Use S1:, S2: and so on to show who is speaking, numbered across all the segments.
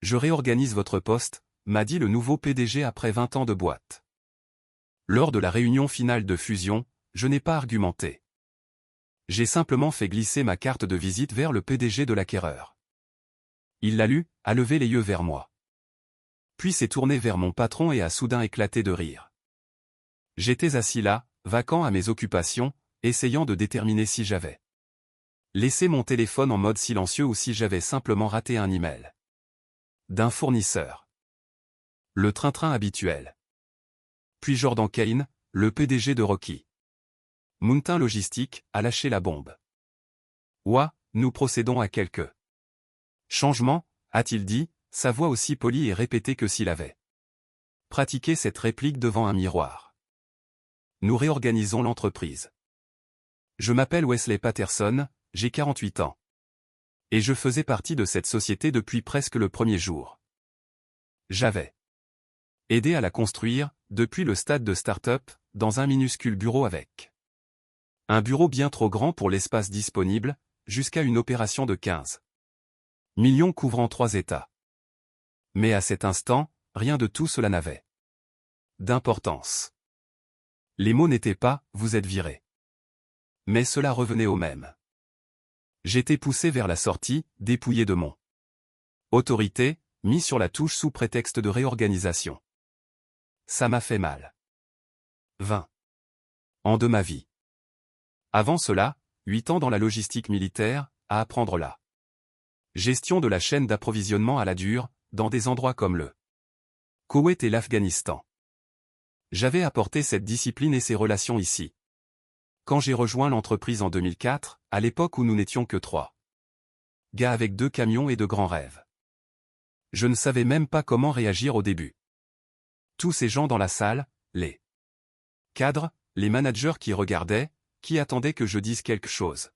S1: Je réorganise votre poste, m'a dit le nouveau PDG après 20 ans de boîte. Lors de la réunion finale de fusion, je n'ai pas argumenté. J'ai simplement fait glisser ma carte de visite vers le PDG de l'acquéreur. Il l'a lu, a levé les yeux vers moi. Puis s'est tourné vers mon patron et a soudain éclaté de rire. J'étais assis là, vacant à mes occupations, essayant de déterminer si j'avais laissé mon téléphone en mode silencieux ou si j'avais simplement raté un email d'un fournisseur. Le train-train habituel. Puis Jordan Kane, le PDG de Rocky Mountain Logistique, a lâché la bombe. Ouah, nous procédons à quelques changements, a-t-il dit, sa voix aussi polie et répétée que s'il avait pratiqué cette réplique devant un miroir. Nous réorganisons l'entreprise. Je m'appelle Wesley Patterson, j'ai 48 ans. Et je faisais partie de cette société depuis presque le premier jour. J'avais aidé à la construire, depuis le stade de start-up, dans un minuscule bureau avec un bureau bien trop grand pour l'espace disponible, jusqu'à une opération de 15 millions couvrant 3 États. Mais à cet instant, rien de tout cela n'avait d'importance. Les mots n'étaient pas « vous êtes viré ». Mais cela revenait au même. J'étais poussé vers la sortie, dépouillé de mon autorité, mis sur la touche sous prétexte de réorganisation. Ça m'a fait mal. 20 ans de ma vie. Avant cela, 8 ans dans la logistique militaire, à apprendre la gestion de la chaîne d'approvisionnement à la dure, dans des endroits comme le Koweït et l'Afghanistan. J'avais apporté cette discipline et ces relations ici. Quand j'ai rejoint l'entreprise en 2004, à l'époque où nous n'étions que 3 gars avec 2 camions et de grands rêves. Je ne savais même pas comment réagir au début. Tous ces gens dans la salle, les cadres, les managers qui regardaient, qui attendaient que je dise quelque chose.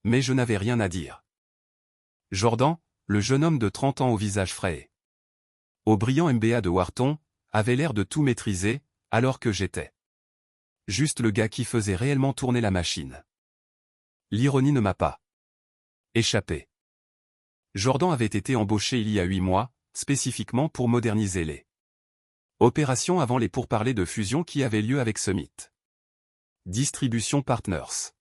S1: Mais je n'avais rien à dire. Jordan, le jeune homme de 30 ans au visage frais, au brillant MBA de Wharton, avait l'air de tout maîtriser, alors que j'étais juste le gars qui faisait réellement tourner la machine. L'ironie ne m'a pas échappé. Jordan avait été embauché il y a 8 mois, spécifiquement pour moderniser les opérations avant les pourparlers de fusion qui avaient lieu avec Summit Distribution Partners.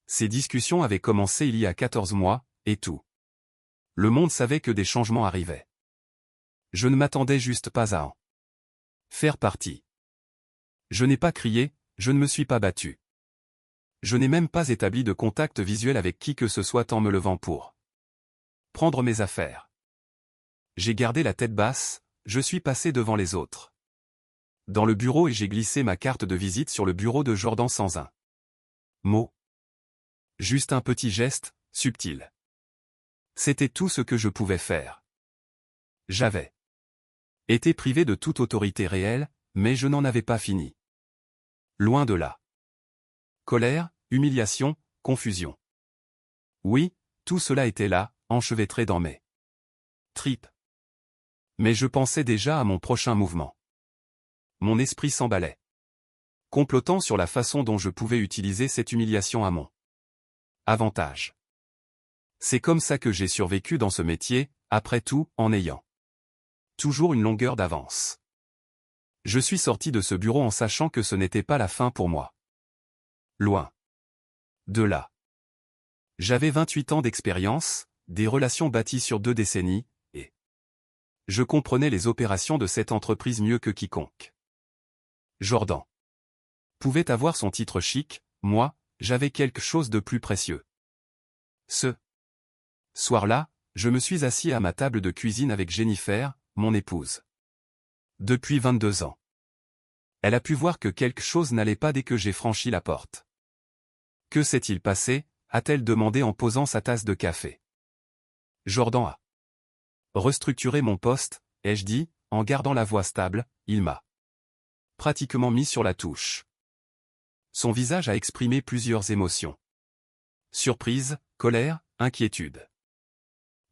S1: Ces discussions avaient commencé il y a 14 mois, et tout le monde savait que des changements arrivaient. Je ne m'attendais juste pas à en faire partie. Je n'ai pas crié, je ne me suis pas battu. Je n'ai même pas établi de contact visuel avec qui que ce soit en me levant pour prendre mes affaires. J'ai gardé la tête basse, je suis passé devant les autres dans le bureau et j'ai glissé ma carte de visite sur le bureau de Jordan sans un mot. Juste un petit geste, subtil. C'était tout ce que je pouvais faire. J'avais été privé de toute autorité réelle, mais je n'en avais pas fini. Loin de là. Colère, humiliation, confusion. Oui, tout cela était là, enchevêtré dans mes tripes. Mais je pensais déjà à mon prochain mouvement. Mon esprit s'emballait, complotant sur la façon dont je pouvais utiliser cette humiliation à mon avantage. C'est comme ça que j'ai survécu dans ce métier, après tout, en ayant toujours une longueur d'avance. Je suis sorti de ce bureau en sachant que ce n'était pas la fin pour moi. Loin de là. J'avais 28 ans d'expérience, des relations bâties sur 2 décennies, et je comprenais les opérations de cette entreprise mieux que quiconque. Jordan pouvait avoir son titre chic, moi, j'avais quelque chose de plus précieux. Ce soir-là, je me suis assis à ma table de cuisine avec Jennifer, mon épouse. Depuis 22 ans. Elle a pu voir que quelque chose n'allait pas dès que j'ai franchi la porte. Que s'est-il passé, a-t-elle demandé en posant sa tasse de café. Jordan a restructuré mon poste, ai-je dit, en gardant la voix stable, il m'a pratiquement mis sur la touche. Son visage a exprimé plusieurs émotions. Surprise, colère, inquiétude.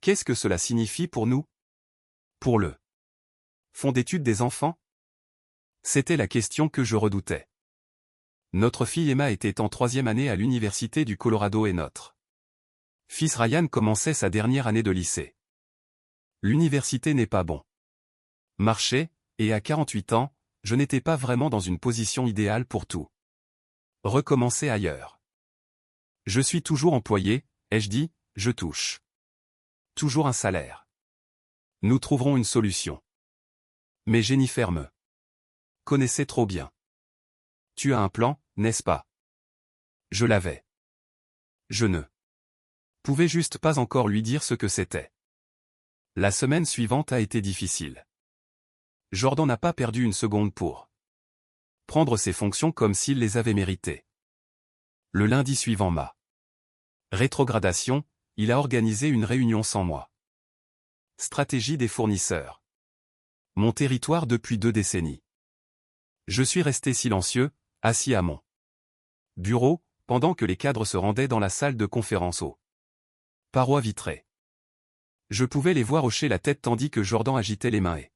S1: Qu'est-ce que cela signifie pour nous? Pour le fonds d'études des enfants? C'était la question que je redoutais. Notre fille Emma était en 3e année à l'université du Colorado et notre fils Ryan commençait sa dernière année de lycée. L'université n'est pas bon. Marché, et à 48 ans, je n'étais pas vraiment dans une position idéale pour tout. Recommencer ailleurs. Je suis toujours employé, ai-je dit, je touche. Toujours un salaire. Nous trouverons une solution. Mais Jennifer me connaissait trop bien. Tu as un plan, n'est-ce pas? Je l'avais. Je ne pouvais juste pas encore lui dire ce que c'était. La semaine suivante a été difficile. Jordan n'a pas perdu une seconde pour prendre ses fonctions comme s'il les avait méritées. Le lundi suivant ma rétrogradation, il a organisé une réunion sans moi. Stratégie des fournisseurs. Mon territoire depuis 2 décennies. Je suis resté silencieux, assis à mon bureau, pendant que les cadres se rendaient dans la salle de conférence aux parois vitrées. Je pouvais les voir hocher la tête tandis que Jordan agitait les mains et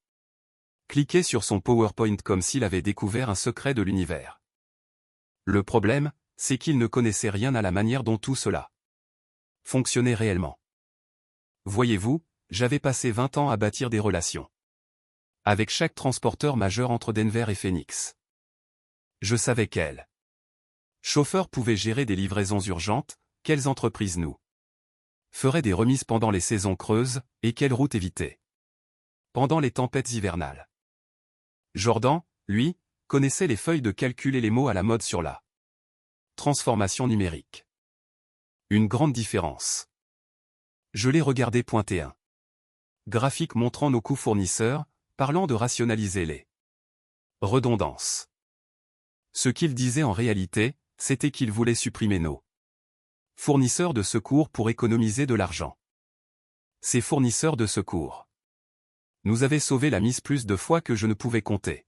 S1: cliquait sur son PowerPoint comme s'il avait découvert un secret de l'univers. Le problème, c'est qu'il ne connaissait rien à la manière dont tout cela fonctionnait réellement. Voyez-vous, j'avais passé 20 ans à bâtir des relations avec chaque transporteur majeur entre Denver et Phoenix. Je savais quels chauffeurs pouvaient gérer des livraisons urgentes, quelles entreprises nous feraient des remises pendant les saisons creuses, et quelles routes éviter pendant les tempêtes hivernales. Jordan, lui, connaissait les feuilles de calcul et les mots à la mode sur la transformation numérique. Une grande différence. Je l'ai regardé pointer un graphique montrant nos coûts fournisseurs, parlant de rationaliser les redondances. Ce qu'il disait en réalité, c'était qu'il voulait supprimer nos fournisseurs de secours pour économiser de l'argent. Ces fournisseurs de secours nous avaient sauvé la mise plus de fois que je ne pouvais compter.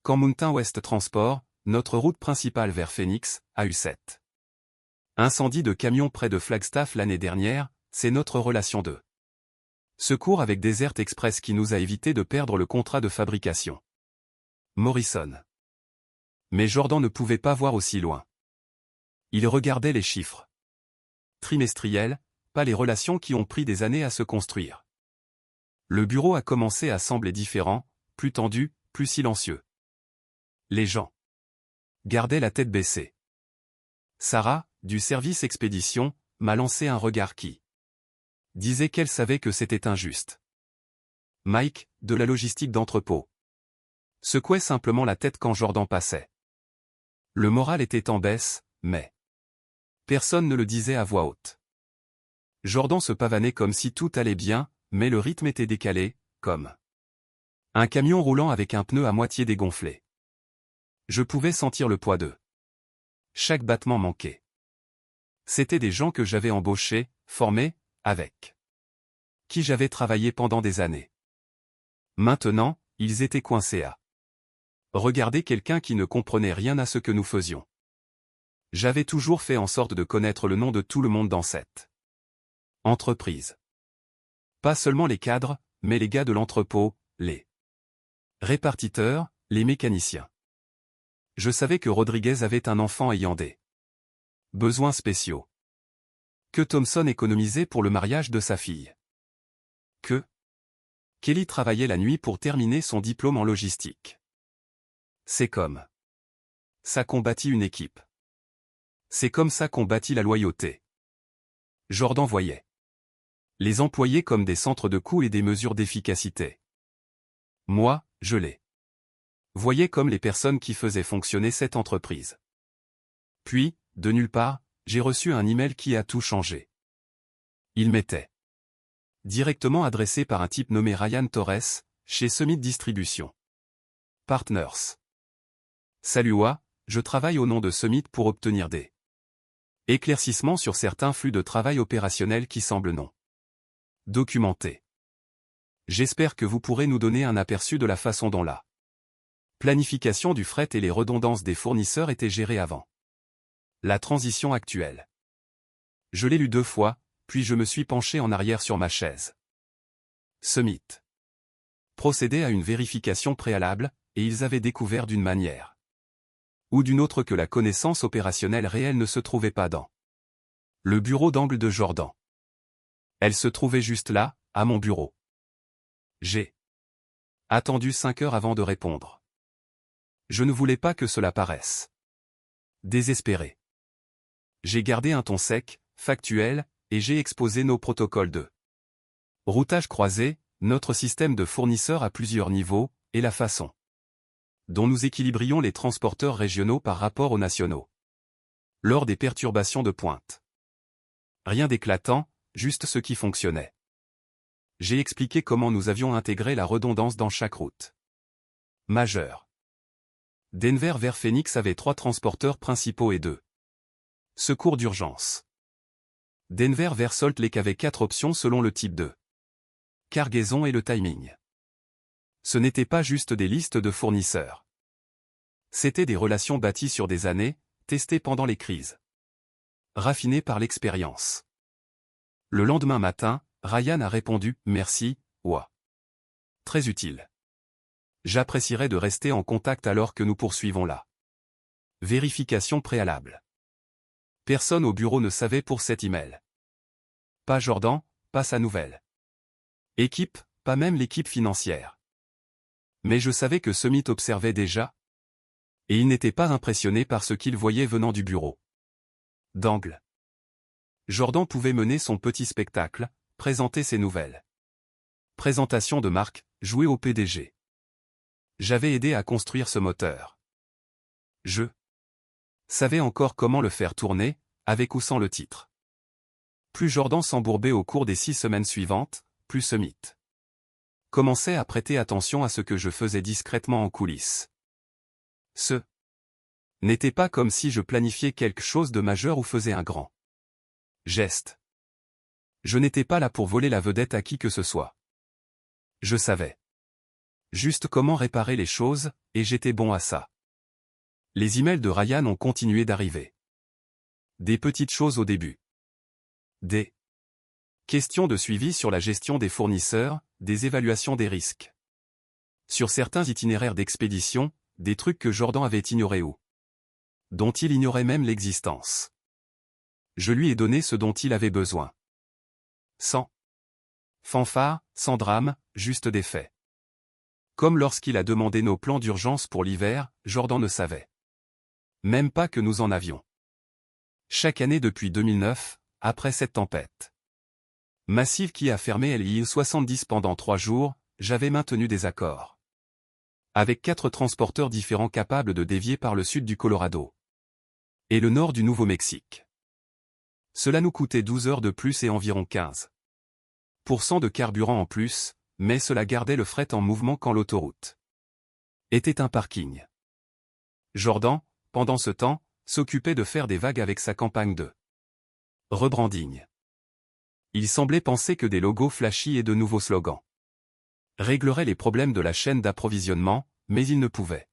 S1: Quand Mountain West Transport, notre route principale vers Phoenix, a eu 7 incendies de camions près de Flagstaff l'année dernière, c'est notre relation de secours avec Desert Express qui nous a évité de perdre le contrat de fabrication. Morrison. Mais Jordan ne pouvait pas voir aussi loin. Il regardait les chiffres trimestriels, pas les relations qui ont pris des années à se construire. Le bureau a commencé à sembler différent, plus tendu, plus silencieux. Les gens gardaient la tête baissée. Sarah, du service expédition, m'a lancé un regard qui disait qu'elle savait que c'était injuste. Mike, de la logistique d'entrepôt, secouait simplement la tête quand Jordan passait. Le moral était en baisse, mais personne ne le disait à voix haute. Jordan se pavanait comme si tout allait bien, mais le rythme était décalé, comme un camion roulant avec un pneu à moitié dégonflé. Je pouvais sentir le poids de chaque battement manqué. C'étaient des gens que j'avais embauchés, formés, avec qui j'avais travaillé pendant des années. Maintenant, ils étaient coincés à regarder quelqu'un qui ne comprenait rien à ce que nous faisions. J'avais toujours fait en sorte de connaître le nom de tout le monde dans cette entreprise. Pas seulement les cadres, mais les gars de l'entrepôt, les répartiteurs, les mécaniciens. Je savais que Rodriguez avait un enfant ayant des besoins spéciaux. Que Thompson économisait pour le mariage de sa fille. Que Kelly travaillait la nuit pour terminer son diplôme en logistique. C'est comme ça qu'on bâtit une équipe. C'est comme ça qu'on bâtit la loyauté. Jordan voyait les employés comme des centres de coûts et des mesures d'efficacité. Moi, je les voyais comme les personnes qui faisaient fonctionner cette entreprise. Puis, de nulle part, j'ai reçu un email qui a tout changé. Il m'était directement adressé par un type nommé Ryan Torres, chez Summit Distribution Partners. Salut Wa, je travaille au nom de Summit pour obtenir des éclaircissements sur certains flux de travail opérationnels qui semblent non documentés. J'espère que vous pourrez nous donner un aperçu de la façon dont la planification du fret et les redondances des fournisseurs étaient gérées avant la transition actuelle. Je l'ai lu 2 fois, puis je me suis penché en arrière sur ma chaise. Summit procédait à une vérification préalable, et ils avaient découvert d'une manière ou d'une autre que la connaissance opérationnelle réelle ne se trouvait pas dans le bureau d'angle de Jordan. Elle se trouvait juste là, à mon bureau. J'ai attendu 5 heures avant de répondre. Je ne voulais pas que cela paraisse désespéré. J'ai gardé un ton sec, factuel, et j'ai exposé nos protocoles de routage croisé, notre système de fournisseurs à plusieurs niveaux, et la façon dont nous équilibrions les transporteurs régionaux par rapport aux nationaux lors des perturbations de pointe. Rien d'éclatant, juste ce qui fonctionnait. J'ai expliqué comment nous avions intégré la redondance dans chaque route majeure. Denver vers Phoenix avait 3 transporteurs principaux et 2 secours d'urgence. Denver vers Salt Lake avait 4 options selon le type de cargaison et le timing. Ce n'était pas juste des listes de fournisseurs. C'étaient des relations bâties sur des années, testées pendant les crises. Raffinées par l'expérience. Le lendemain matin, Ryan a répondu « Merci, Wa. Très utile. J'apprécierais de rester en contact alors que nous poursuivons la vérification préalable. » Personne au bureau ne savait pour cet email. Pas Jordan, pas sa nouvelle équipe, pas même l'équipe financière. Mais je savais que Summit observait déjà. Et il n'était pas impressionné par ce qu'il voyait venant du bureau d'angle. Jordan pouvait mener son petit spectacle, présenter ses nouvelles présentations de marque, jouer au PDG. J'avais aidé à construire ce moteur. Je savais encore comment le faire tourner, avec ou sans le titre. Plus Jordan s'embourbait au cours des 6 semaines suivantes, plus Summit commençait à prêter attention à ce que je faisais discrètement en coulisses. Ce n'était pas comme si je planifiais quelque chose de majeur ou faisais un grand geste. Je n'étais pas là pour voler la vedette à qui que ce soit. Je savais juste comment réparer les choses, et j'étais bon à ça. Les emails de Ryan ont continué d'arriver. Des petites choses au début. Des questions de suivi sur la gestion des fournisseurs, des évaluations des risques. Sur certains itinéraires d'expédition, des trucs que Jordan avait ignorés ou dont il ignorait même l'existence. Je lui ai donné ce dont il avait besoin. Sans fanfare, sans drame, juste des faits. Comme lorsqu'il a demandé nos plans d'urgence pour l'hiver, Jordan ne savait même pas que nous en avions. Chaque année depuis 2009, après cette tempête massive qui a fermé l'île 70 pendant 3 jours, j'avais maintenu des accords avec 4 transporteurs différents capables de dévier par le sud du Colorado et le nord du Nouveau-Mexique. Cela nous coûtait 12 heures de plus et environ 15% de carburant en plus, mais cela gardait le fret en mouvement quand l'autoroute était un parking. Jordan, pendant ce temps, s'occupait de faire des vagues avec sa campagne de rebranding. Il semblait penser que des logos flashy et de nouveaux slogans régleraient les problèmes de la chaîne d'approvisionnement, mais il ne pouvait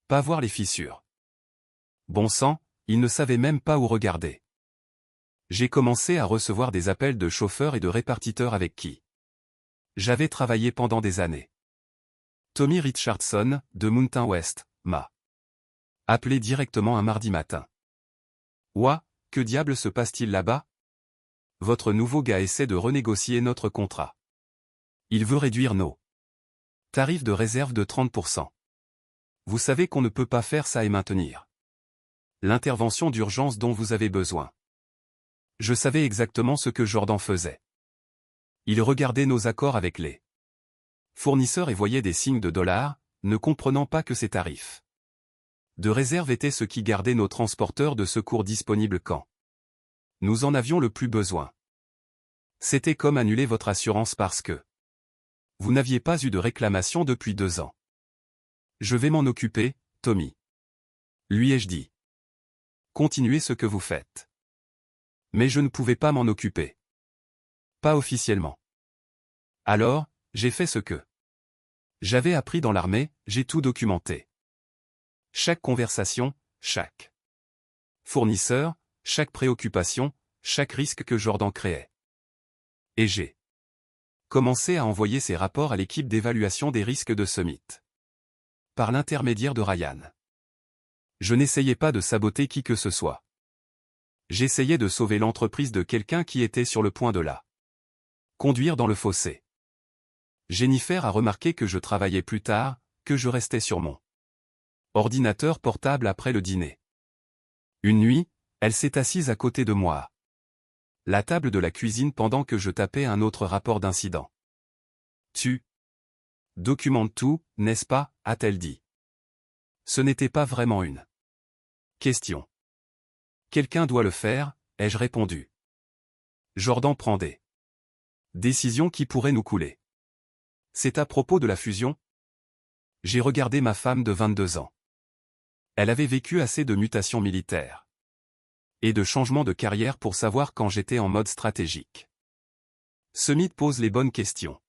S1: pas voir les fissures. Bon sang, il ne savait même pas où regarder. J'ai commencé à recevoir des appels de chauffeurs et de répartiteurs avec qui j'avais travaillé pendant des années. Tommy Richardson, de Mountain West, m'a appelé directement un mardi matin. « Ouah, que diable se passe-t-il là-bas ? Votre nouveau gars essaie de renégocier notre contrat. Il veut réduire nos tarifs de réserve de 30%. Vous savez qu'on ne peut pas faire ça et maintenir l'intervention d'urgence dont vous avez besoin. » Je savais exactement ce que Jordan faisait. Il regardait nos accords avec les fournisseurs et voyait des signes de dollars, ne comprenant pas que ces tarifs de réserve étaient ce qui gardait nos transporteurs de secours disponibles quand nous en avions le plus besoin. C'était comme annuler votre assurance parce que vous n'aviez pas eu de réclamation depuis 2 ans. Je vais m'en occuper, Tommy. Lui ai-je dit. Continuez ce que vous faites. Mais je ne pouvais pas m'en occuper. Pas officiellement. Alors, j'ai fait ce que j'avais appris dans l'armée, j'ai tout documenté. Chaque conversation, chaque fournisseur, chaque préoccupation, chaque risque que Jordan créait. Et j'ai commencé à envoyer ces rapports à l'équipe d'évaluation des risques de Summit. Par l'intermédiaire de Ryan. Je n'essayais pas de saboter qui que ce soit. J'essayais de sauver l'entreprise de quelqu'un qui était sur le point de la conduire dans le fossé. Jennifer a remarqué que je travaillais plus tard, que je restais sur mon ordinateur portable après le dîner. Une nuit, elle s'est assise à côté de moi à la table de la cuisine pendant que je tapais un autre rapport d'incident. Tu documentes tout, n'est-ce pas, a-t-elle dit. Ce n'était pas vraiment une question. Quelqu'un doit le faire, ai-je répondu. Jordan prend des décisions qui pourraient nous couler. C'est à propos de la fusion? J'ai regardé ma femme de 22 ans. Elle avait vécu assez de mutations militaires et de changements de carrière pour savoir quand j'étais en mode stratégique. Summit pose les bonnes questions.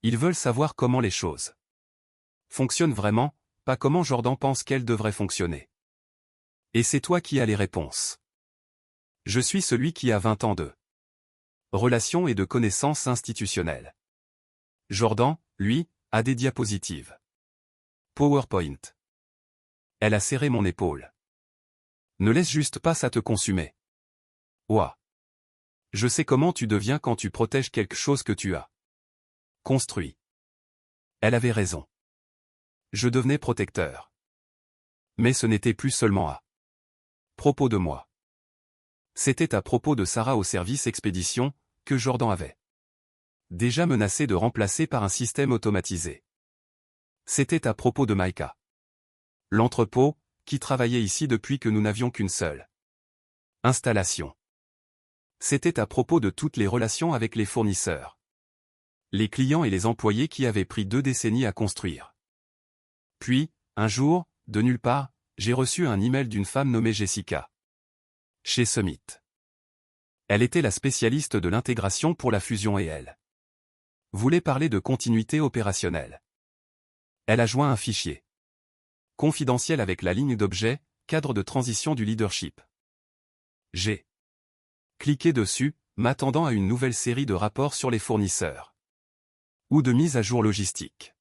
S1: Ils veulent savoir comment les choses fonctionnent vraiment, pas comment Jordan pense qu'elles devraient fonctionner. Et c'est toi qui as les réponses. Je suis celui qui a 20 ans de relations et de connaissances institutionnelles. Jordan, lui, a des diapositives. PowerPoint. Elle a serré mon épaule. Ne laisse juste pas ça te consumer. Ouah. Je sais comment tu deviens quand tu protèges quelque chose que tu as construit. Elle avait raison. Je devenais protecteur. Mais ce n'était plus seulement à propos de moi. C'était à propos de Sarah au service expédition, que Jordan avait déjà menacé de remplacer par un système automatisé. C'était à propos de Maïka. L'entrepôt, qui travaillait ici depuis que nous n'avions qu'une seule installation. C'était à propos de toutes les relations avec les fournisseurs, les clients et les employés qui avaient pris 2 décennies à construire. Puis, un jour, de nulle part, j'ai reçu un email d'une femme nommée Jessica. Chez Summit. Elle était la spécialiste de l'intégration pour la fusion et elle voulait parler de continuité opérationnelle. Elle a joint un fichier confidentiel avec la ligne d'objet, cadre de transition du leadership. J'ai cliqué dessus, m'attendant à une nouvelle série de rapports sur les fournisseurs ou de mise à jour logistique.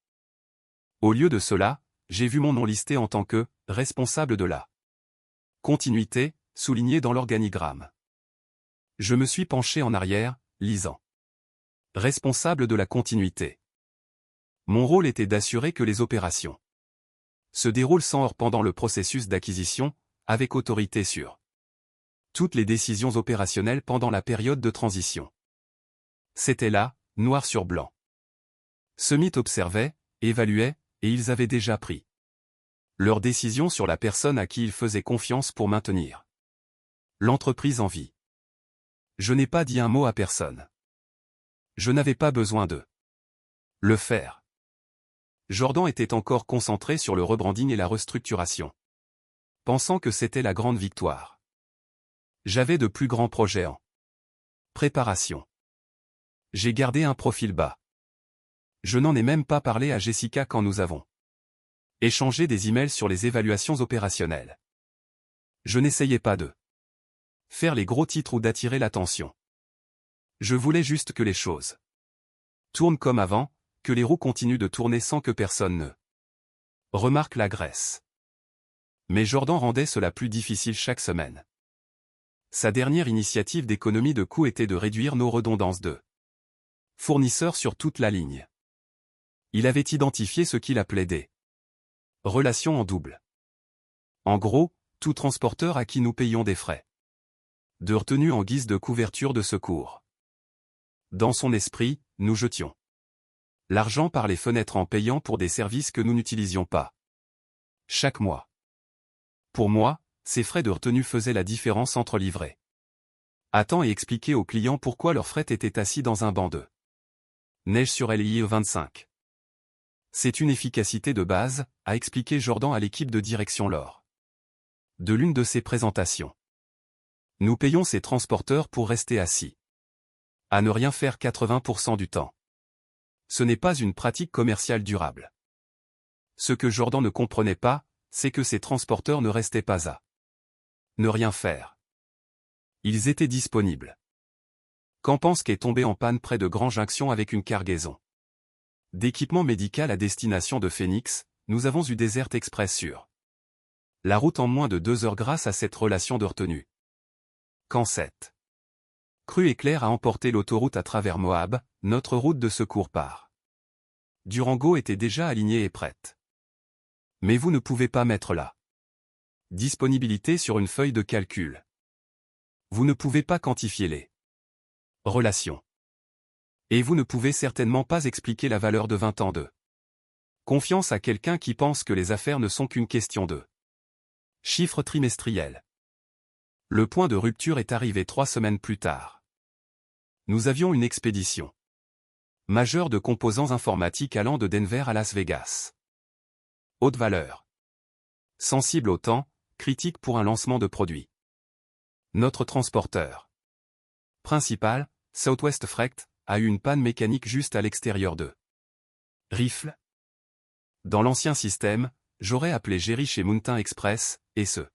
S1: Au lieu de cela, j'ai vu mon nom listé en tant que « responsable de la continuité », souligné dans l'organigramme. Je me suis penché en arrière, lisant « responsable de la continuité ». Mon rôle était d'assurer que les opérations se déroulent sans heurts pendant le processus d'acquisition, avec autorité sur toutes les décisions opérationnelles pendant la période de transition. C'était là, noir sur blanc. Summit observait, évaluait, et ils avaient déjà pris leurs décisions sur la personne à qui ils faisaient confiance pour maintenir l'entreprise en vie. Je n'ai pas dit un mot à personne. Je n'avais pas besoin de le faire. Jordan était encore concentré sur le rebranding et la restructuration, pensant que c'était la grande victoire. J'avais de plus grands projets en préparation. J'ai gardé un profil bas. Je n'en ai même pas parlé à Jessica quand nous avons échangé des emails sur les évaluations opérationnelles. Je n'essayais pas de faire les gros titres ou d'attirer l'attention. Je voulais juste que les choses tournent comme avant, que les roues continuent de tourner sans que personne ne remarque la graisse. Mais Jordan rendait cela plus difficile chaque semaine. Sa dernière initiative d'économie de coûts était de réduire nos redondances de fournisseurs sur toute la ligne. Il avait identifié ce qu'il appelait des relations en double. En gros, tout transporteur à qui nous payons des frais de retenue en guise de couverture de secours. Dans son esprit, nous jetions l'argent par les fenêtres en payant pour des services que nous n'utilisions pas chaque mois. Pour moi, ces frais de retenue faisaient la différence entre livrer à temps et expliquer aux clients pourquoi leur fret était assis dans un banc de neige sur LIE 25. C'est une efficacité de base, a expliqué Jordan à l'équipe de direction lors de l'une de ses présentations. Nous payons ces transporteurs pour rester assis, à ne rien faire 80% du temps. Ce n'est pas une pratique commerciale durable. Ce que Jordan ne comprenait pas, c'est que ces transporteurs ne restaient pas à ne rien faire. Ils étaient disponibles. Quand Penske est tombé en panne près de Grand Junction avec une cargaison d'équipement médical à destination de Phoenix, nous avons eu Desert Express sur la route en moins de 2 heures grâce à cette relation de retenue. Quand cette crue éclair a emporté l'autoroute à travers Moab, notre route de secours part Durango était déjà alignée et prête. Mais vous ne pouvez pas mettre la disponibilité sur une feuille de calcul. Vous ne pouvez pas quantifier les relations. Et vous ne pouvez certainement pas expliquer la valeur de 20 ans de confiance à quelqu'un qui pense que les affaires ne sont qu'une question de chiffres trimestriels. Le point de rupture est arrivé 3 semaines plus tard. Nous avions une expédition majeure de composants informatiques allant de Denver à Las Vegas. Haute valeur. Sensible au temps, critique pour un lancement de produit. Notre transporteur principal, Southwest Freight, a eu une panne mécanique juste à l'extérieur de Rifle. Dans l'ancien système, j'aurais appelé Jerry chez Mountain Express, et ce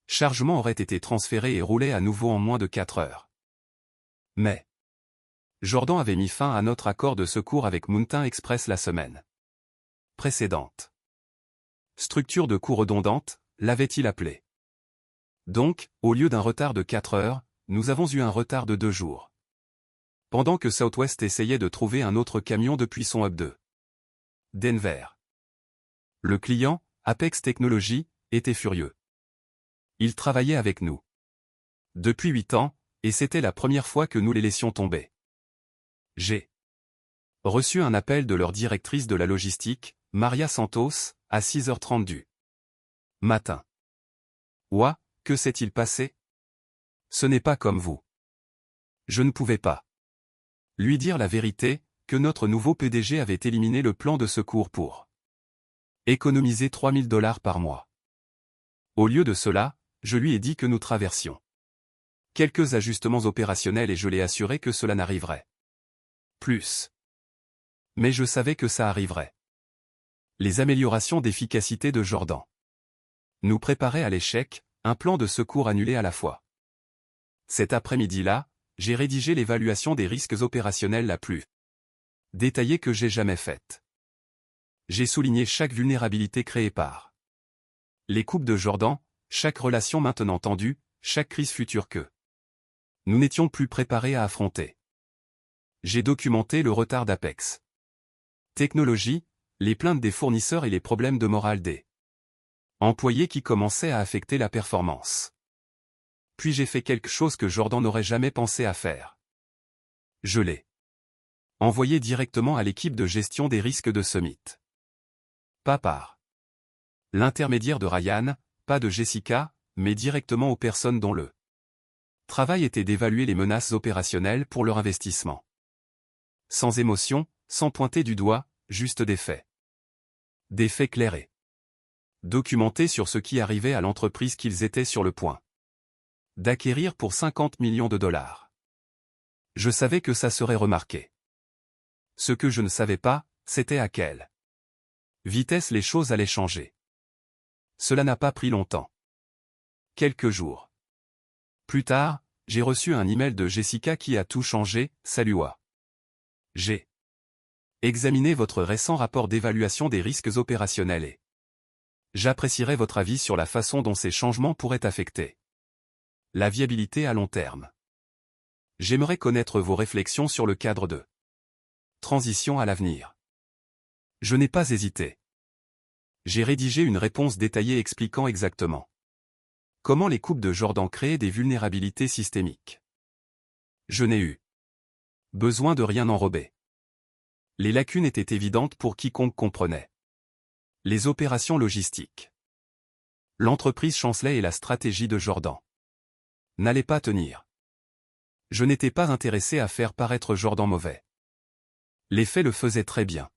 S1: chargement aurait été transféré et roulé à nouveau en moins de 4 heures. Mais Jordan avait mis fin à notre accord de secours avec Mountain Express la semaine précédente. Structure de coût redondante, l'avait-il appelé. Donc, au lieu d'un retard de 4 heures, nous avons eu un retard de 2 jours. Pendant que Southwest essayait de trouver un autre camion depuis son hub de Denver. Le client, Apex Technologies, était furieux. Il travaillait avec nous depuis 8 ans, et c'était la première fois que nous les laissions tomber. J'ai reçu un appel de leur directrice de la logistique, Maria Santos, à 6h30 du matin. Ouah, que s'est-il passé? Ce n'est pas comme vous. Je ne pouvais pas lui dire la vérité, que notre nouveau PDG avait éliminé le plan de secours pour économiser $3000 par mois. Au lieu de cela, je lui ai dit que nous traversions quelques ajustements opérationnels et je l'ai assuré que cela n'arriverait plus. Mais je savais que ça arriverait. Les améliorations d'efficacité de Jordan nous préparaient à l'échec, un plan de secours annulé à la fois. Cet après-midi-là, j'ai rédigé l'évaluation des risques opérationnels la plus détaillée que j'ai jamais faite. J'ai souligné chaque vulnérabilité créée par les coupes de Jordan, chaque relation maintenant tendue, chaque crise future que nous n'étions plus préparés à affronter. J'ai documenté le retard d'Apex Technologies, les plaintes des fournisseurs et les problèmes de morale des employés qui commençaient à affecter la performance. Puis j'ai fait quelque chose que Jordan n'aurait jamais pensé à faire. Je l'ai envoyé directement à l'équipe de gestion des risques de Summit. Pas par l'intermédiaire de Ryan, pas de Jessica, mais directement aux personnes dont le travail était d'évaluer les menaces opérationnelles pour leur investissement. Sans émotion, sans pointer du doigt, juste des faits. Des faits clairs et documentés sur ce qui arrivait à l'entreprise qu'ils étaient sur le point d'acquérir pour $50 millions. Je savais que ça serait remarqué. Ce que je ne savais pas, c'était à quelle vitesse les choses allaient changer. Cela n'a pas pris longtemps. Quelques jours plus tard, j'ai reçu un email de Jessica qui a tout changé. Salut Wa. J'ai examiné votre récent rapport d'évaluation des risques opérationnels et j'apprécierais votre avis sur la façon dont ces changements pourraient affecter la viabilité à long terme. J'aimerais connaître vos réflexions sur le cadre de transition à l'avenir. Je n'ai pas hésité. J'ai rédigé une réponse détaillée expliquant exactement comment les coupes de Jordan créaient des vulnérabilités systémiques. Je n'ai eu besoin de rien enrober. Les lacunes étaient évidentes pour quiconque comprenait les opérations logistiques. L'entreprise chancelait et la stratégie de Jordan n'allait pas tenir. Je n'étais pas intéressé à faire paraître Jordan mauvais. Les faits le faisaient très bien.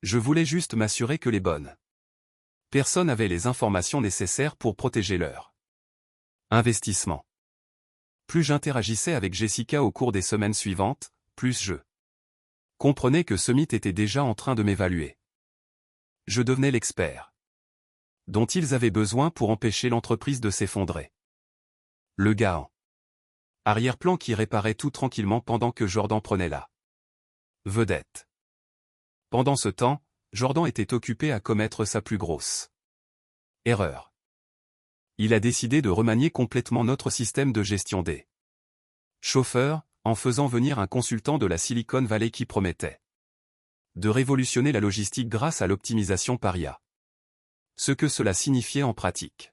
S1: Je voulais juste m'assurer que les bonnes personnes avaient les informations nécessaires pour protéger leur investissement. Plus j'interagissais avec Jessica au cours des semaines suivantes, plus je comprenais que Summit était déjà en train de m'évaluer. Je devenais l'expert dont ils avaient besoin pour empêcher l'entreprise de s'effondrer. Le gars en arrière-plan qui réparait tout tranquillement pendant que Jordan prenait la vedette. Pendant ce temps, Jordan était occupé à commettre sa plus grosse erreur. Il a décidé de remanier complètement notre système de gestion des chauffeurs, en faisant venir un consultant de la Silicon Valley qui promettait De révolutionner la logistique grâce à l'optimisation par IA. Ce que cela signifiait en pratique.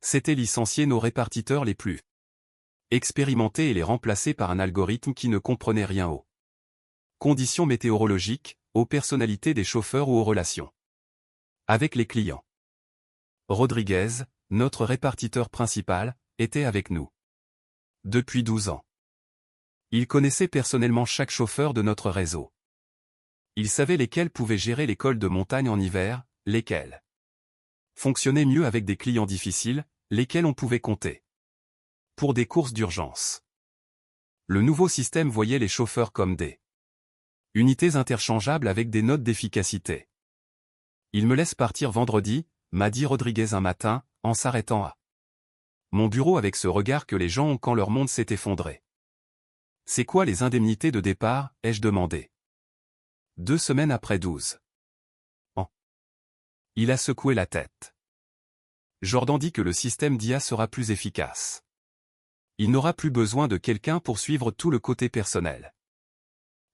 S1: C'était licencier nos répartiteurs les plus expérimentés et les remplacer par un algorithme qui ne comprenait rien aux conditions météorologiques, aux personnalités des chauffeurs ou aux relations avec les clients. Rodriguez, notre répartiteur principal, était avec nous depuis 12 ans. Il connaissait personnellement chaque chauffeur de notre réseau. Il savait lesquels pouvaient gérer les cols de montagne en hiver, lesquels fonctionnaient mieux avec des clients difficiles, lesquels on pouvait compter pour des courses d'urgence. Le nouveau système voyait les chauffeurs comme des unités interchangeables avec des notes d'efficacité. Il me laisse partir vendredi, m'a dit Rodriguez un matin, en s'arrêtant à mon bureau avec ce regard que les gens ont quand leur monde s'est effondré. C'est quoi les indemnités de départ, ai-je demandé. 2 semaines après 12 ans. Il a secoué la tête. Jordan dit que le système d'IA sera plus efficace. Il n'aura plus besoin de quelqu'un pour suivre tout le côté personnel.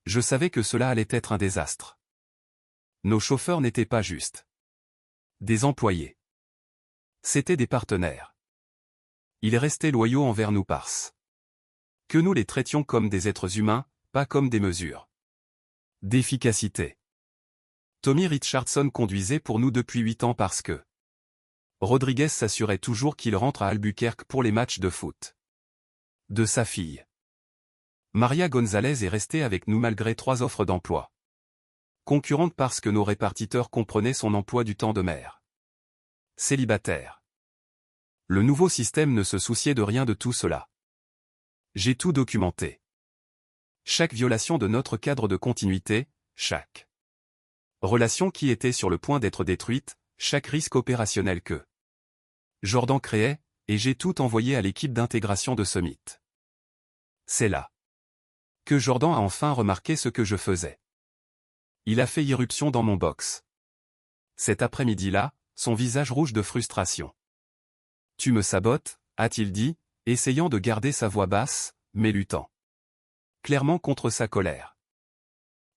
S1: Je savais que cela allait être un désastre. Nos chauffeurs n'étaient pas juste des employés. C'étaient des partenaires. Ils restaient loyaux envers nous parce que nous les traitions comme des êtres humains, pas comme des mesures d'efficacité. Tommy Richardson conduisait pour nous depuis 8 ans parce que Rodriguez s'assurait toujours qu'il rentre à Albuquerque pour les matchs de foot de sa fille. Maria Gonzalez est restée avec nous malgré 3 offres d'emploi concurrentes parce que nos répartiteurs comprenaient son emploi du temps de mère célibataire. Le nouveau système ne se souciait de rien de tout cela. J'ai tout documenté. Chaque violation de notre cadre de continuité, chaque relation qui était sur le point d'être détruite, chaque risque opérationnel que Jordan créait, et j'ai tout envoyé à l'équipe d'intégration de Summit. C'est là que Jordan a enfin remarqué ce que je faisais. Il a fait irruption dans mon box. Cet après-midi-là, son visage rouge de frustration. Tu me sabotes, a-t-il dit, essayant de garder sa voix basse, mais luttant clairement contre sa colère.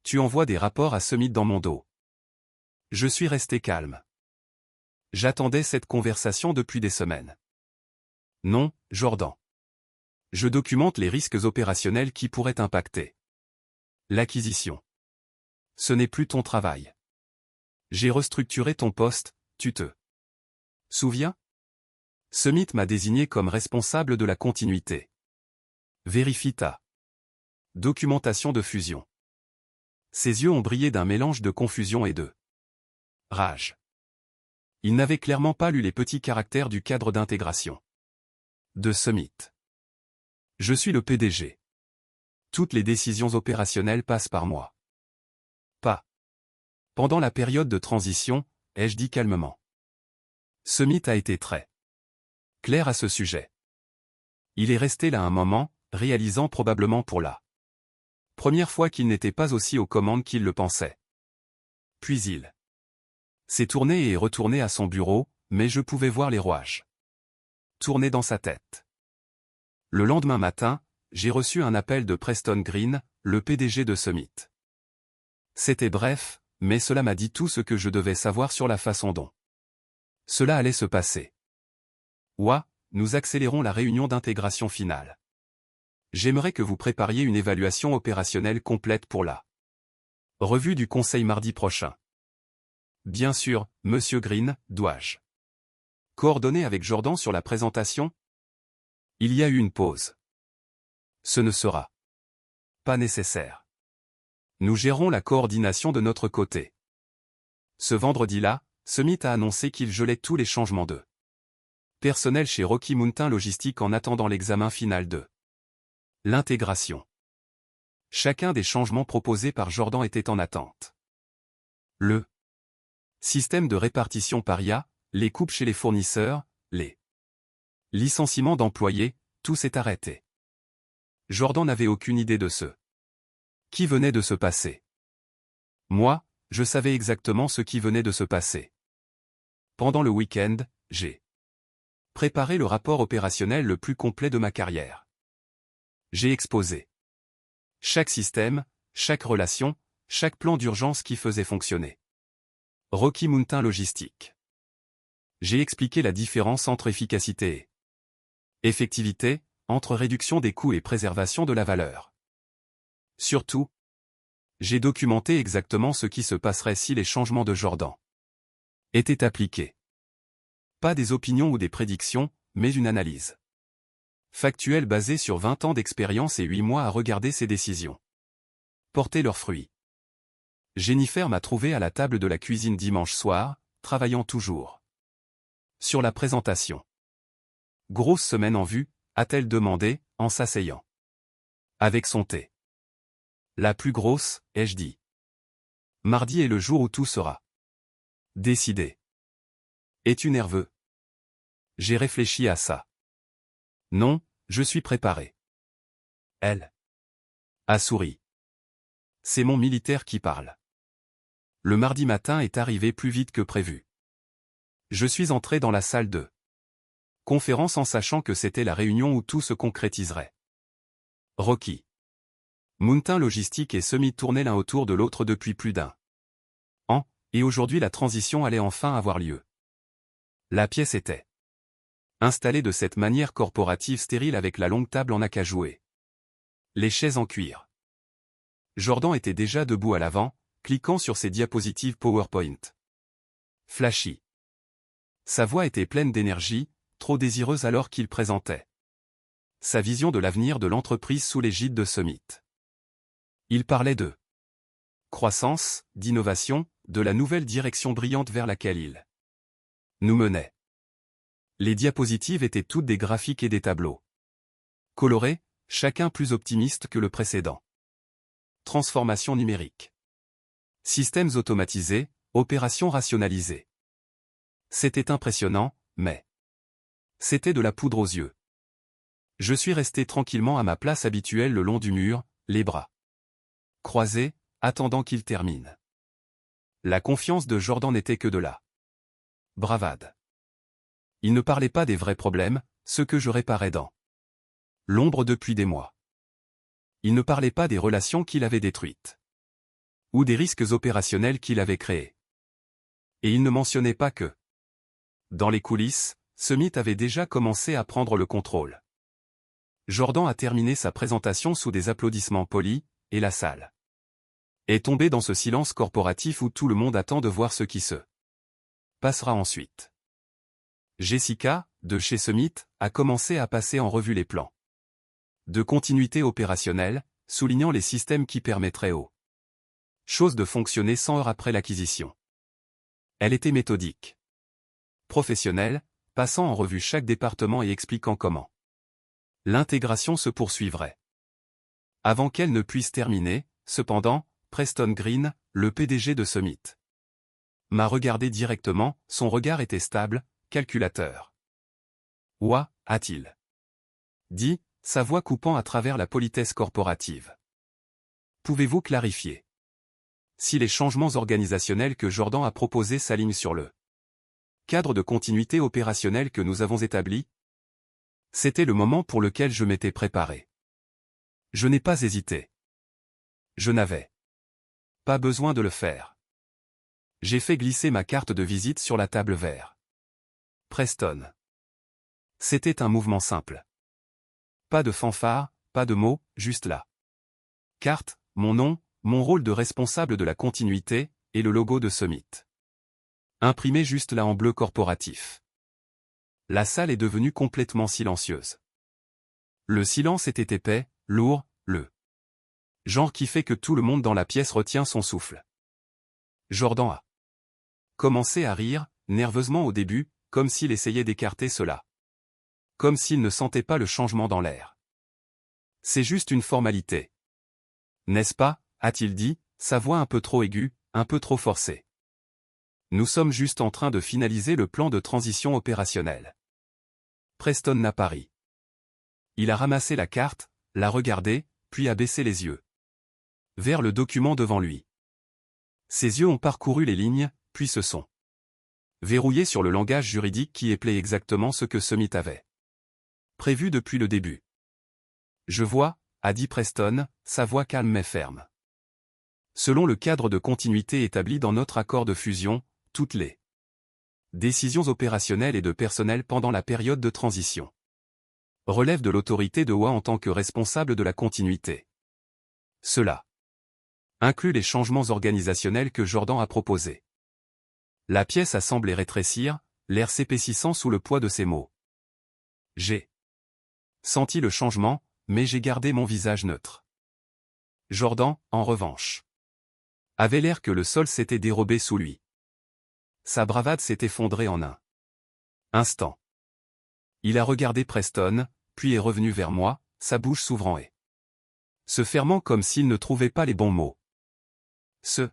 S1: Tu envoies des rapports à Summit dans mon dos. Je suis resté calme. J'attendais cette conversation depuis des semaines. Non, Jordan. Je documente les risques opérationnels qui pourraient impacter l'acquisition. Ce n'est plus ton travail. J'ai restructuré ton poste, tu te souviens? Summit m'a désigné comme responsable de la continuité. Vérifie ta documentation de fusion. Ses yeux ont brillé d'un mélange de confusion et de rage. Il n'avait clairement pas lu les petits caractères du cadre d'intégration de Summit. Je suis le PDG. Toutes les décisions opérationnelles passent par moi. Pas pendant la période de transition, ai-je dit calmement. Summit a été très clair à ce sujet. Il est resté là un moment, réalisant probablement pour la première fois qu'il n'était pas aussi aux commandes qu'il le pensait. Puis il s'est tourné et est retourné à son bureau, mais je pouvais voir les rouages tourner dans sa tête. Le lendemain matin, j'ai reçu un appel de Preston Green, le PDG de Summit. C'était bref, mais cela m'a dit tout ce que je devais savoir sur la façon dont cela allait se passer. Ouah, nous accélérons la réunion d'intégration finale. J'aimerais que vous prépariez une évaluation opérationnelle complète pour la revue du conseil mardi prochain. Bien sûr, Monsieur Green, dois-je coordonner avec Jordan sur la présentation? Il y a eu une pause. Ce ne sera pas nécessaire. Nous gérons la coordination de notre côté. Ce vendredi-là, Summit a annoncé qu'il gelait tous les changements de personnel chez Rocky Mountain Logistique en attendant l'examen final de l'intégration. Chacun des changements proposés par Jordan était en attente. Le système de répartition par IA, les coupes chez les fournisseurs, les licenciements d'employés, tout s'est arrêté. Jordan n'avait aucune idée de ce qui venait de se passer. Moi, je savais exactement ce qui venait de se passer. Pendant le week-end, j'ai préparé le rapport opérationnel le plus complet de ma carrière. J'ai exposé chaque système, chaque relation, chaque plan d'urgence qui faisait fonctionner. Rocky Mountain Logistique. J'ai expliqué la différence entre efficacité et effectivité, entre réduction des coûts et préservation de la valeur. Surtout, j'ai documenté exactement ce qui se passerait si les changements de Jordan étaient appliqués. Pas des opinions ou des prédictions, mais une analyse factuelle basée sur 20 ans d'expérience et 8 mois à regarder ces décisions porter leurs fruits. Jennifer m'a trouvé à la table de la cuisine dimanche soir, travaillant toujours sur la présentation. Grosse semaine en vue, a-t-elle demandé, en s'asseyant avec son thé. La plus grosse, ai-je dit. Mardi est le jour où tout sera décidé. Es-tu nerveux? J'ai réfléchi à ça. Non, je suis préparé. Elle a souri. C'est mon militaire qui parle. Le mardi matin est arrivé plus vite que prévu. Je suis entré dans la salle de conférence en sachant que c'était la réunion où tout se concrétiserait. Rocky Mountain Logistique et Summit tournaient l'un autour de l'autre depuis plus d'un an, et aujourd'hui la transition allait enfin avoir lieu. La pièce était installée de cette manière corporative stérile avec la longue table en acajoué. Les chaises en cuir. Jordan était déjà debout à l'avant, cliquant sur ses diapositives PowerPoint. Flashy. Sa voix était pleine d'énergie, trop désireuse alors qu'il présentait sa vision de l'avenir de l'entreprise sous l'égide de Summit. Il parlait de croissance, d'innovation, de la nouvelle direction brillante vers laquelle il nous menait. Les diapositives étaient toutes des graphiques et des tableaux colorés, chacun plus optimiste que le précédent. Transformation numérique. Systèmes automatisés, opérations rationalisées. C'était impressionnant, mais c'était de la poudre aux yeux. Je suis resté tranquillement à ma place habituelle le long du mur, les bras croisés, attendant qu'il termine. La confiance de Jordan n'était que de la bravade. Il ne parlait pas des vrais problèmes, ceux que je réparais dans l'ombre depuis des mois. Il ne parlait pas des relations qu'il avait détruites ou des risques opérationnels qu'il avait créés. Et il ne mentionnait pas que, dans les coulisses, Summit avait déjà commencé à prendre le contrôle. Jordan a terminé sa présentation sous des applaudissements polis, et la salle est tombée dans ce silence corporatif où tout le monde attend de voir ce qui se passera ensuite. Jessica, de chez Summit, a commencé à passer en revue les plans de continuité opérationnelle, soulignant les systèmes qui permettraient aux choses de fonctionner 100 heures après l'acquisition. Elle était méthodique, professionnelle, passant en revue chaque département et expliquant comment l'intégration se poursuivrait. Avant qu'elle ne puisse terminer, cependant, Preston Green, le PDG de Summit, m'a regardé directement, son regard était stable, calculateur. Ouah, a-t-il dit, sa voix coupant à travers la politesse corporative. Pouvez-vous clarifier si les changements organisationnels que Jordan a proposés s'alignent sur le cadre de continuité opérationnelle que nous avons établi? C'était le moment pour lequel je m'étais préparé. Je n'ai pas hésité. Je n'avais pas besoin de le faire. J'ai fait glisser ma carte de visite sur la table vers Preston. C'était un mouvement simple. Pas de fanfare, pas de mots, juste la carte, mon nom, mon rôle de responsable de la continuité, et le logo de Summit. Imprimé juste là en bleu corporatif. La salle est devenue complètement silencieuse. Le silence était épais, lourd, le genre qui fait que tout le monde dans la pièce retient son souffle. Jordan a commencé à rire, nerveusement au début, comme s'il essayait d'écarter cela. Comme s'il ne sentait pas le changement dans l'air. C'est juste une formalité. N'est-ce pas, a-t-il dit, sa voix un peu trop aiguë, un peu trop forcée. Nous sommes juste en train de finaliser le plan de transition opérationnelle. Preston n'a pas ri. Il a ramassé la carte, l'a regardée, puis a baissé les yeux vers le document devant lui. Ses yeux ont parcouru les lignes, puis se sont verrouillés sur le langage juridique qui éplait exactement ce que Summit avait prévu depuis le début. Je vois, a dit Preston, sa voix calme mais ferme. Selon le cadre de continuité établi dans notre accord de fusion, toutes les décisions opérationnelles et de personnel pendant la période de transition relèvent de l'autorité de WA en tant que responsable de la continuité. Cela inclut les changements organisationnels que Jordan a proposés. La pièce a semblé rétrécir, l'air s'épaississant sous le poids de ses mots. J'ai senti le changement, mais j'ai gardé mon visage neutre. Jordan, en revanche, avait l'air que le sol s'était dérobé sous lui. Sa bravade s'est effondrée en un instant. Il a regardé Preston, puis est revenu vers moi, sa bouche s'ouvrant et se fermant comme s'il ne trouvait pas les bons mots. Ce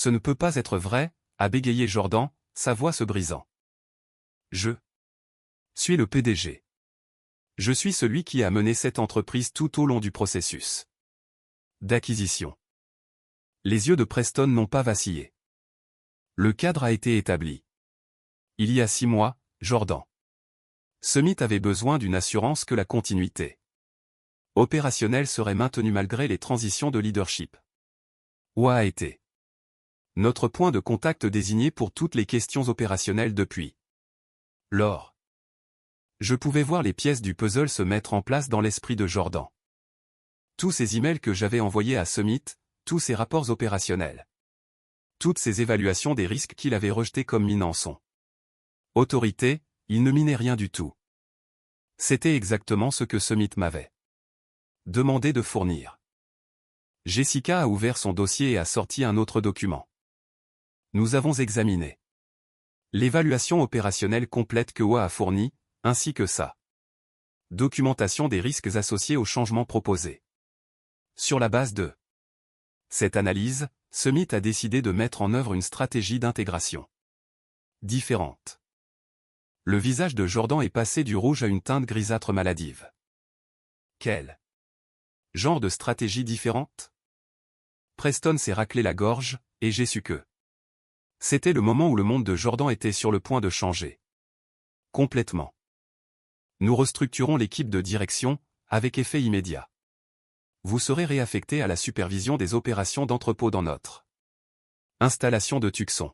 S1: ne peut pas être vrai, a bégayé Jordan, sa voix se brisant. Je suis le PDG. Je suis celui qui a mené cette entreprise tout au long du processus d'acquisition. Les yeux de Preston n'ont pas vacillé. Le cadre a été établi. Il y a 6 mois, Jordan Summit avait besoin d'une assurance que la continuité opérationnelle serait maintenue malgré les transitions de leadership. WA a été notre point de contact désigné pour toutes les questions opérationnelles depuis lors. Je pouvais voir les pièces du puzzle se mettre en place dans l'esprit de Jordan. Tous ces emails que j'avais envoyés à Summit, tous ces rapports opérationnels. Toutes ces évaluations des risques qu'il avait rejetés comme minant son autorité, il ne minait rien du tout. C'était exactement ce que Summit m'avait demandé de fournir. Jessica a ouvert son dossier et a sorti un autre document. Nous avons examiné l'évaluation opérationnelle complète que WA a fournie, ainsi que sa documentation des risques associés aux changements proposés. Sur la base de cette analyse, Summit a décidé de mettre en œuvre une stratégie d'intégration différente. Le visage de Jordan est passé du rouge à une teinte grisâtre maladive. Quel genre de stratégie différente? Preston s'est raclé la gorge, et j'ai su que c'était le moment où le monde de Jordan était sur le point de changer. Complètement. Nous restructurons l'équipe de direction, avec effet immédiat. Vous serez réaffecté à la supervision des opérations d'entrepôt dans notre installation de Tucson.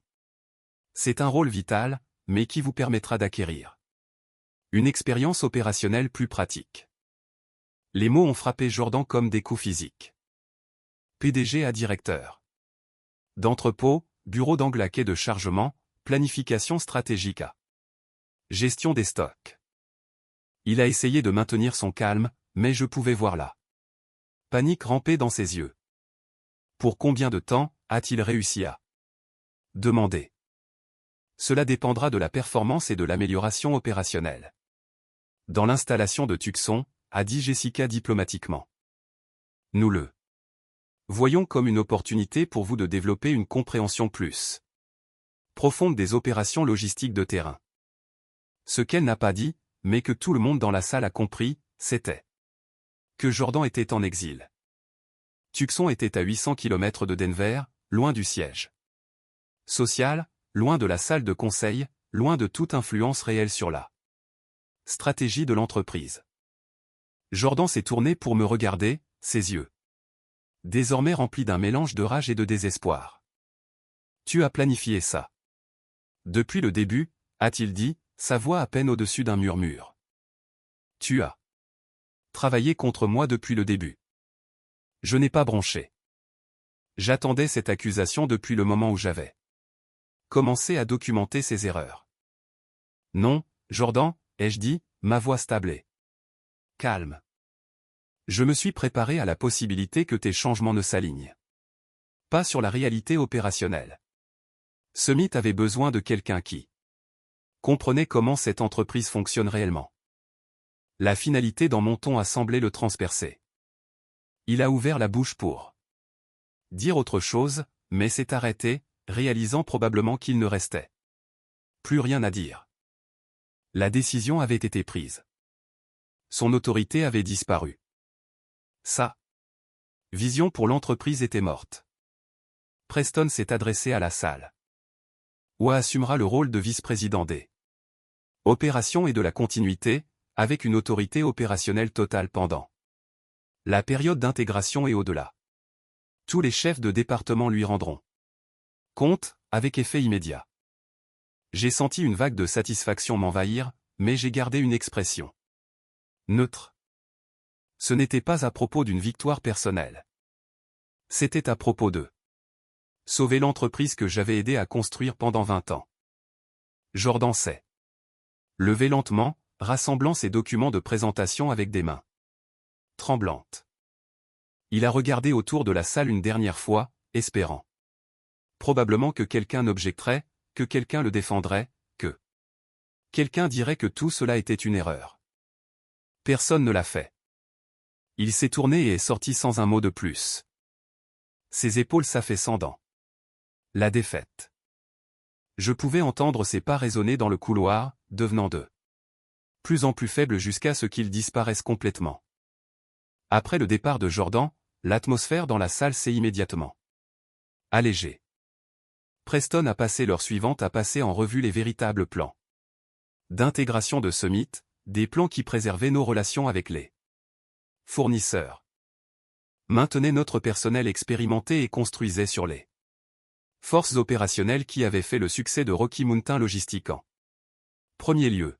S1: C'est un rôle vital, mais qui vous permettra d'acquérir une expérience opérationnelle plus pratique. Les mots ont frappé Jordan comme des coups physiques. PDG à directeur d'entrepôt, bureau d'angle quai de chargement, planification stratégique à gestion des stocks. Il a essayé de maintenir son calme, mais je pouvais voir la panique ramper dans ses yeux. Pour combien de temps a-t-il réussi à demander? Cela dépendra de la performance et de l'amélioration opérationnelle. Dans l'installation de Tucson, a dit Jessica diplomatiquement. Nous le voyons comme une opportunité pour vous de développer une compréhension plus profonde des opérations logistiques de terrain. Ce qu'elle n'a pas dit, mais que tout le monde dans la salle a compris, c'était que Jordan était en exil. Tucson était à 800 km de Denver, loin du siège social, loin de la salle de conseil, loin de toute influence réelle sur la stratégie de l'entreprise. Jordan s'est tourné pour me regarder, ses yeux désormais remplis d'un mélange de rage et de désespoir. Tu as planifié ça. Depuis le début, a-t-il dit, sa voix à peine au-dessus d'un murmure. Tu as travaillé contre moi depuis le début. Je n'ai pas bronché. J'attendais cette accusation depuis le moment où j'avais commencé à documenter ses erreurs. Non, Jordan, ai-je dit, ma voix stable et calme. Je me suis préparé à la possibilité que tes changements ne s'alignent pas sur la réalité opérationnelle. Summit avait besoin de quelqu'un qui comprenait comment cette entreprise fonctionne réellement. La finalité dans mon ton a semblé le transpercer. Il a ouvert la bouche pour dire autre chose, mais s'est arrêté, réalisant probablement qu'il ne restait plus rien à dire. La décision avait été prise. Son autorité avait disparu. Sa vision pour l'entreprise était morte. Preston s'est adressé à la salle. WA assumera le rôle de vice-président des opérations et de la continuité, avec une autorité opérationnelle totale pendant la période d'intégration et au-delà. Tous les chefs de département lui rendront compte, avec effet immédiat. J'ai senti une vague de satisfaction m'envahir, mais j'ai gardé une expression neutre. Ce n'était pas à propos d'une victoire personnelle. C'était à propos de sauver l'entreprise que j'avais aidé à construire pendant 20 ans. Jordan s'est levé lentement, rassemblant ses documents de présentation avec des mains tremblantes. Il a regardé autour de la salle une dernière fois, espérant probablement que quelqu'un n'objecterait, que quelqu'un le défendrait, que quelqu'un dirait que tout cela était une erreur. Personne ne l'a fait. Il s'est tourné et est sorti sans un mot de plus. Ses épaules s'affaissant dans la défaite. Je pouvais entendre ses pas résonner dans le couloir, devenant de plus en plus faibles jusqu'à ce qu'ils disparaissent complètement. Après le départ de Jordan, l'atmosphère dans la salle s'est immédiatement allégée. Preston a passé l'heure suivante à passer en revue les véritables plans d'intégration de Summit, des plans qui préservaient nos relations avec les fournisseurs, maintenaient notre personnel expérimenté et construisaient sur les forces opérationnelles qui avaient fait le succès de Rocky Mountain Logistique en premier lieu.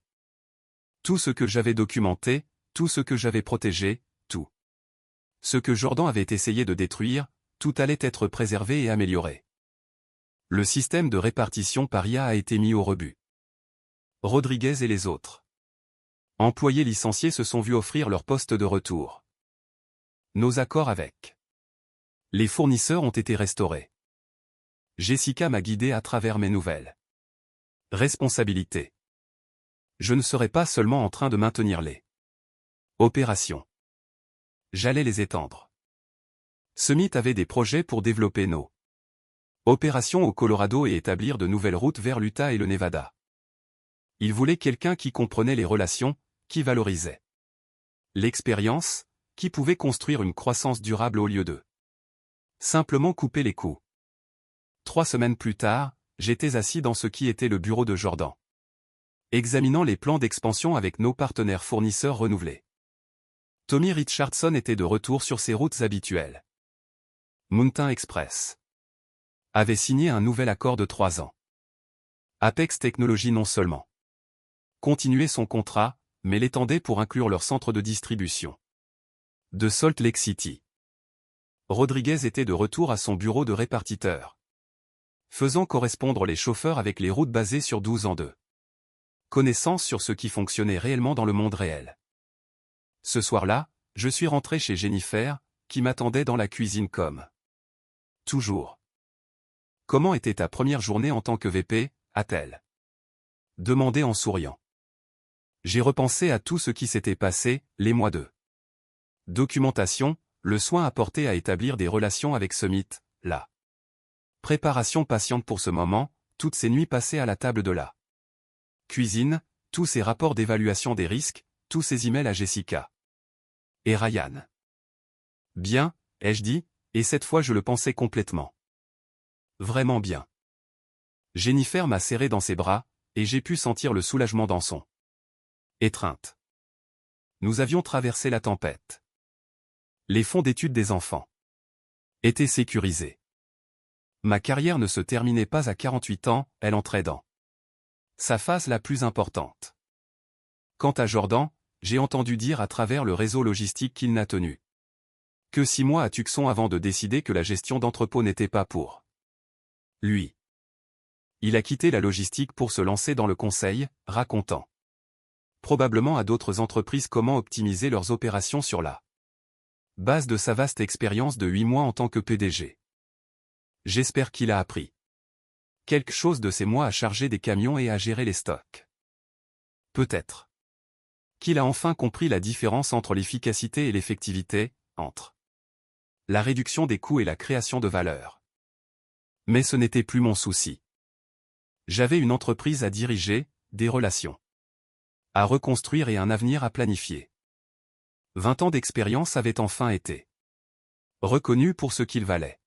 S1: Tout ce que j'avais documenté, tout ce que j'avais protégé, tout ce que Jordan avait essayé de détruire, tout allait être préservé et amélioré. Le système de répartition paria a été mis au rebut. Rodriguez et les autres employés licenciés se sont vus offrir leur poste de retour. Nos accords avec les fournisseurs ont été restaurés. Jessica m'a guidé à travers mes nouvelles responsabilités. Je ne serais pas seulement en train de maintenir les opérations. J'allais les étendre. Summit avait des projets pour développer nos opérations au Colorado et établir de nouvelles routes vers l'Utah et le Nevada. Il voulait quelqu'un qui comprenait les relations, qui valorisait l'expérience, qui pouvait construire une croissance durable au lieu de simplement couper les coûts. 3 semaines plus tard, j'étais assis dans ce qui était le bureau de Jordan, examinant les plans d'expansion avec nos partenaires fournisseurs renouvelés. Tommy Richardson était de retour sur ses routes habituelles. Mountain Express avait signé un nouvel accord de 3 ans. Apex Technologies non seulement continuait son contrat, mais l'étendait pour inclure leur centre de distribution de Salt Lake City. Rodriguez était de retour à son bureau de répartiteur, faisant correspondre les chauffeurs avec les routes basées sur 12 ans de connaissances sur ce qui fonctionnait réellement dans le monde réel. Ce soir-là, je suis rentré chez Jennifer, qui m'attendait dans la cuisine comme toujours. « Comment était ta première journée en tant que VP ?» a-t-elle demandé en souriant. J'ai repensé à tout ce qui s'était passé, les mois de documentation, le soin apporté à établir des relations avec Summit, la préparation patiente pour ce moment, toutes ces nuits passées à la table de la cuisine, tous ces rapports d'évaluation des risques, tous ces emails à Jessica et Ryan. Bien, ai-je dit, et cette fois je le pensais complètement. Vraiment bien. Jennifer m'a serré dans ses bras, et j'ai pu sentir le soulagement dans son étreinte. Nous avions traversé la tempête. Les fonds d'études des enfants étaient sécurisés. Ma carrière ne se terminait pas à 48 ans, elle entrait dans sa phase la plus importante. Quant à Jordan, j'ai entendu dire à travers le réseau logistique qu'il n'a tenu que 6 mois à Tucson avant de décider que la gestion d'entrepôt n'était pas pour lui. Il a quitté la logistique pour se lancer dans le conseil, racontant probablement à d'autres entreprises comment optimiser leurs opérations sur la base de sa vaste expérience de 8 mois en tant que PDG. J'espère qu'il a appris quelque chose de ces mois à charger des camions et à gérer les stocks. Peut-être qu'il a enfin compris la différence entre l'efficacité et l'effectivité, entre la réduction des coûts et la création de valeur. Mais ce n'était plus mon souci. J'avais une entreprise à diriger, des relations à reconstruire et un avenir à planifier. 20 ans d'expérience avaient enfin été reconnus pour ce qu'ils valaient.